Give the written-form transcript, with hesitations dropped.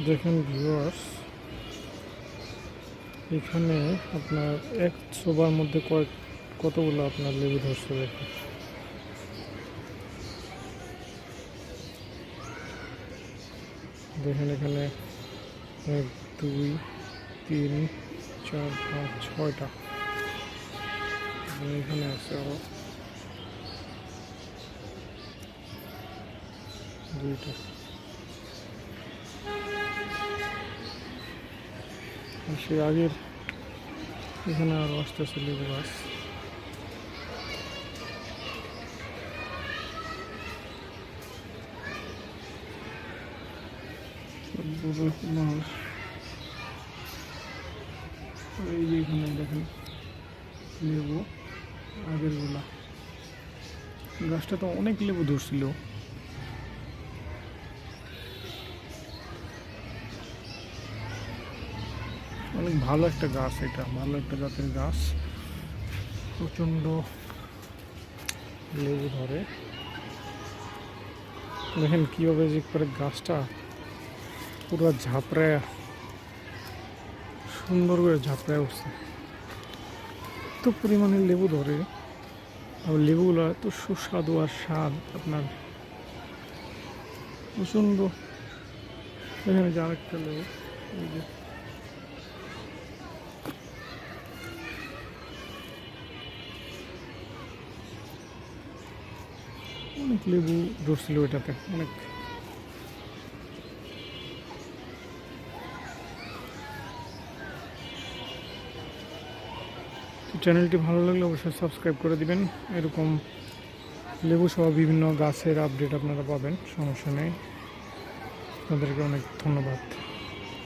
দেখেন ভিউয়ার্স, এখানে আপনার এক ছোবার মধ্যে কতগুলো আপনার লেবু ধরছে দেখেন। দেখেন এখানে 1 2 3 4 5 6টা, এখানে আছে আরো 2টা। সে আগের এখানে আরো আসতেছে লেবু গাছ। এই যে এখানে দেখেন লেবু আগের গুলা, গাছটা তো অনেক লেবু ধরছিল। অনেক ভালো একটা গাছ, এটা ভালো একটা জাতের গাছ, প্রচণ্ড লেবু ধরে। দেখেন কীভাবে যে করে গাছটা পুরো ঝাপড়ায়, সুন্দর করে ঝাপড়ায় উঠছে। এত পরিমাণে লেবু ধরে, আর লেবুগুলো এত সুস্বাদু আর স্বাদ আপনার প্রচণ্ড। এখানে যে আরেকটা লেবু, এই যে অনেক লেবু ধরছিল এটাতে অনেক। চ্যানেলটি ভালো লাগলে অবশ্যই সাবস্ক্রাইব করে দিবেন। এরকম লেবু সহ বিভিন্ন গাছের আপডেট আপনারা পাবেন, সমস্যা নেই। আপনাদেরকে অনেক ধন্যবাদ।